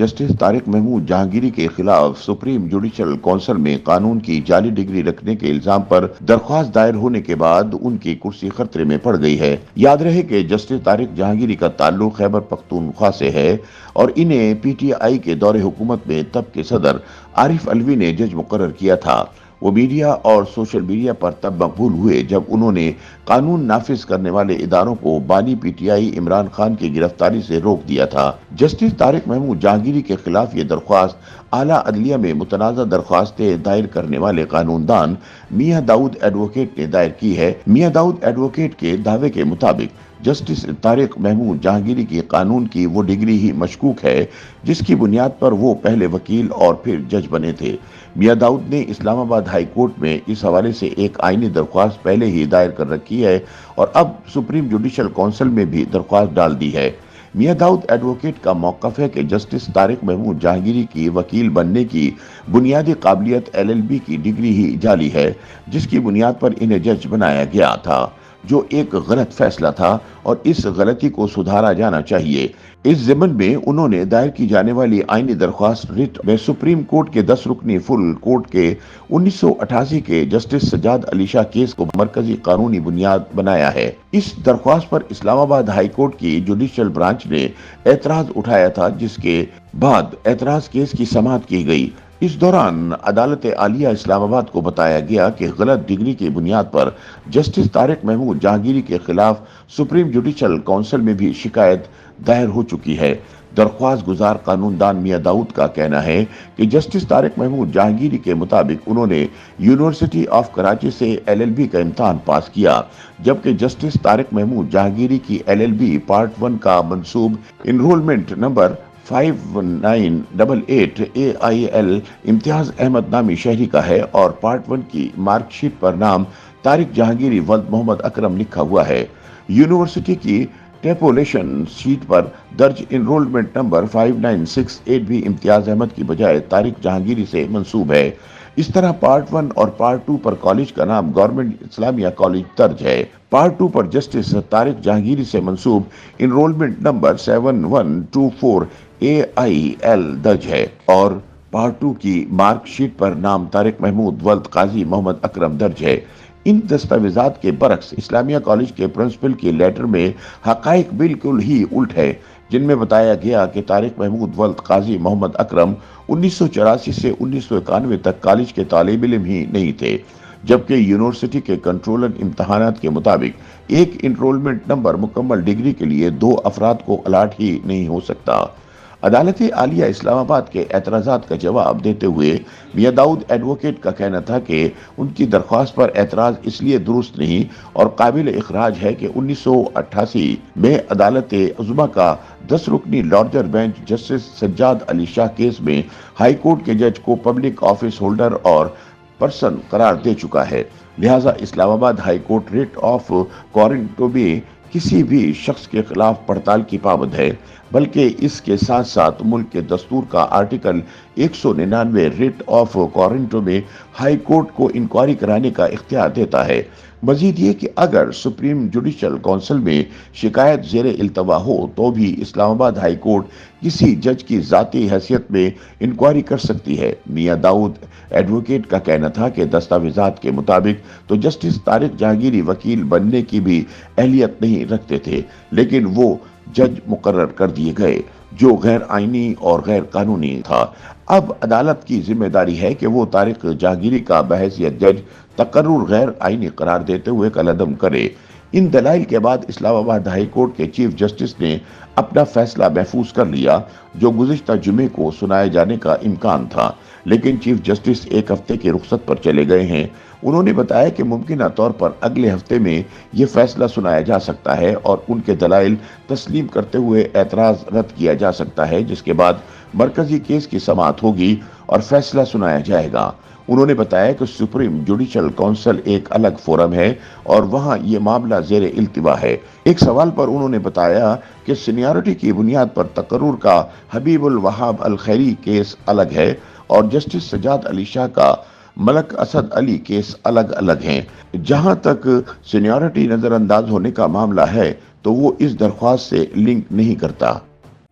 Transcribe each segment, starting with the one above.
Justice Tariq Mahmood Jahangiri के खिलाफ supreme judicial council में कानून की जाली डिग्री रखने के इल्जाम पर दरख्वास्त दायर होने के बाद उनकी कुर्सी खतरे में पड़ गई है। याद रहे कि जस्टिस तारिक जहांगीरी का ताल्लुक खैबर पख्तूनख्वा से है और इन्हें पीटीआई के दौरे हुकूमत में तब के सदर आरिफ अलवी ने जज मुकर्रर किया था। वो मीडिया और सोशल मीडिया पर तब मकबूल हुए जब उन्होंने कानून नाफिज करने वाले इदारों को बानी पीटीआई इमरान खान की गिरफ्तारी से रोक दिया था। जस्टिस तारिक महमूद जहांगीरी के खिलाफ ये दरख्वास्त आला अदलिया में मुतनाज़ा दरख्वास्तें दायर करने वाले कानूनदान मियां दाऊद एडवोकेट ने दायर की है। मियां दाऊद एडवोकेट के दावे के मुताबिक जस्टिस तारिक महमूद जहांगीरी की कानून की वो डिग्री ही मशकूक है जिसकी बुनियाद पर वो पहले वकील और फिर जज बने थे। मियां दाऊद ने इस्लामाबाद हाई कोर्ट में इस हवाले से एक आईनी दरख्वास्त पहले ही दायर कर रखी है और अब सुप्रीम जुडिशल काउंसिल में भी दरख्वास्त डाल दी है। मियां दाऊद एडवोकेट का मौक़िफ़ है कि जस्टिस तारिक महमूद जहांगीरी की वकील बनने की बुनियादी काबिलियत एलएलबी की डिग्री ही जाली है जिसकी बुनियाद पर इन्हें जज बनाया गया था, जो एक गलत फैसला था और इस गलती को सुधारा जाना चाहिए। इस ज़िम्न में उन्होंने दायर की जाने वाली आईनी दरख्वास्त रिट में सुप्रीम कोर्ट के 10 रुकनी फुल कोर्ट के 1988 के जस्टिस सज्जाद अली शाह केस को मरकजी कानूनी बुनियाद बनाया है। इस दरख्वास्त पर इस्लामाबाद हाई कोर्ट की जुडिशल ब्रांच ने एतराज उठाया था, जिसके बाद एतराज केस की समाअत की गई। इस दौरान अदालत आलिया इस्लामाबाद को बताया गया कि गलत डिग्री की बुनियाद पर जस्टिस तारिक महमूद जहांगीरी के खिलाफ सुप्रीम जुडिशल काउंसिल में भी शिकायत दायर हो चुकी है। दरख्वास्त गुजार कानूनदान मियां दाऊद का कहना है कि जस्टिस तारिक महमूद जहांगीरी के मुताबिक उन्होंने यूनिवर्सिटी ऑफ कराची से एलएलबी का इम्तहान पास किया, जबकि जस्टिस तारिक महमूद जहांगीरी की एलएलबी पार्ट 1 का मंसूब enrolment number 5988 AIL Imtiaz Ahmed नामी शहरी का है और पार्ट 1 की मार्कशीट पर नाम तारिक जहांगीरी वल्द मोहम्मद अकरम लिखा हुआ है। यूनिवर्सिटी की टेपोलेशन शीट पर दर्ज इनरोलमेंट नंबर 5968 भी इम्तियाज अहमद की बजाय तारिक जहांगीरी से मंसूब है। इस तरह पार्ट 1 और पार्ट 2 पर कॉलेज का नाम गवर्नमेंट इस्लामिया कॉलेज दर्ज है। पार्ट 2 पर जस्टिस तारिक जहांगीरी से मंसूब इनरोलमेंट नंबर 7124 AIL दर्ज है और पार्ट 2 की मार्कशीट पर नाम तारिक महमूद वल्द काजी मोहम्मद अकरम दर्ज है। इन दस्तावेजात के बरक्स इस्लामिया कॉलेज के प्रिंसिपल के लेटर में हकाइक बिल्कुल ही उल्ट है, जिनमें बताया गया कि तारिक महमूद वल्द काजी मोहम्मद अकरम 1984 से 1991 तक कॉलेज के तालिब इल्म ही नहीं थे, जबकि यूनिवर्सिटी के कंट्रोलर इम्तहानात के मुताबिक एक इनरोलमेंट नंबर मुकम्मल डिग्री के लिए 2 अफराद को अलाट ही नहीं हो सकता। अदालत आलिया इस्लामाबाद के एतराज़ात का जवाब देते हुए मियां दाऊद एडवोकेट का कहना था कि उनकी दरख्वास्त पर एतराज़ इसलिए दुरुस्त नहीं और काबिल इखराज है कि 1988 में अदालत उज़्मा का 10 रुकनी larger bench justice Sajjad Ali Shah case में हाई कोर्ट के जज को पब्लिक ऑफिस होल्डर और पर्सन करार दे चुका है। लिहाजा Islamabad high court writ of quo warranto में किसी भी शख्स के खिलाफ पड़ताल की पाबंद है, बल्कि इसके साथ साथ मुल्क के दस्तूर का आर्टिकल 199 रिट ऑफ क्वारंटो में हाई कोर्ट को इंक्वायरी कराने का इख्तियार देता है। मजीद ये कि अगर सुप्रीम जुडिशल काउंसिल में शिकायत ज़ेर इल्तवा हो तो भी इस्लामाबाद हाई कोर्ट किसी जज की ज़ाती हैसियत में इंक्वायरी कर सकती है। मियां दाऊद एडवोकेट का कहना था कि दस्तावेजात के मुताबिक तो जस्टिस तारिक जहांगीरी वकील बनने की भी अहलियत नहीं रखते थे, लेकिन वो जज मुकर्रर कर दिए गए, जो गैर आईनी और गैर कानूनी था। अब अदालत की जिम्मेदारी है कि वो तारिक जहांगीरी का बहैसियत जज तकर्रुर गैर आईनी करार देते हुए कलअदम करे। इन दलाइल के बाद इस्लामाबाद हाई कोर्ट के चीफ जस्टिस ने अपना फैसला महफूज कर लिया, जो गुज़िश्ता जुमे को सुनाए जाने का इम्कान था, लेकिन चीफ जस्टिस एक हफ्ते की रुख्सत पर चले गए हैं। उन्होंने बताया कि मुमकिन तौर पर अगले हफ्ते में ये फैसला सुनाया जा सकता है और उनके दलाइल तस्लीम करते हुए एतराज़ रद्द किया जा सकता है, जिसके बाद मरकजी केस की समाअत होगी और फैसला सुनाया जाएगा। उन्होंने बताया कि सुप्रीम जुडिशल काउंसिल एक अलग फोरम है और वहां ये मामला ज़ेर इल्तिवा है। एक सवाल पर उन्होंने बताया कि सीनियरिटी की बुनियाद पर तकर्रुर का हबीबुल वहाब अल खैरी केस अलग है और जस्टिस सज्जाद अली शाह का मलक असद अली केस अलग अलग हैं। जहां तक सीनियरिटी नजरअंदाज होने का मामला है तो वो इस दरख्वास्त से लिंक नहीं करता।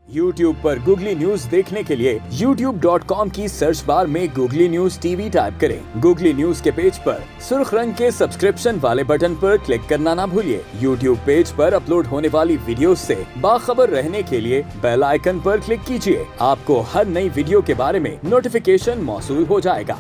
YouTube पर गूगली न्यूज देखने के लिए youtube.com की सर्च बार में गूगली न्यूज टीवी टाइप करें। गूगली न्यूज के पेज पर सुर्ख रंग के सब्सक्रिप्शन वाले बटन पर क्लिक करना ना भूलिए। YouTube पेज पर अपलोड होने वाली वीडियोस से बाखबर रहने के लिए बेल आइकन पर क्लिक कीजिए। आपको हर नई वीडियो के बारे में नोटिफिकेशन मौसूल हो जाएगा।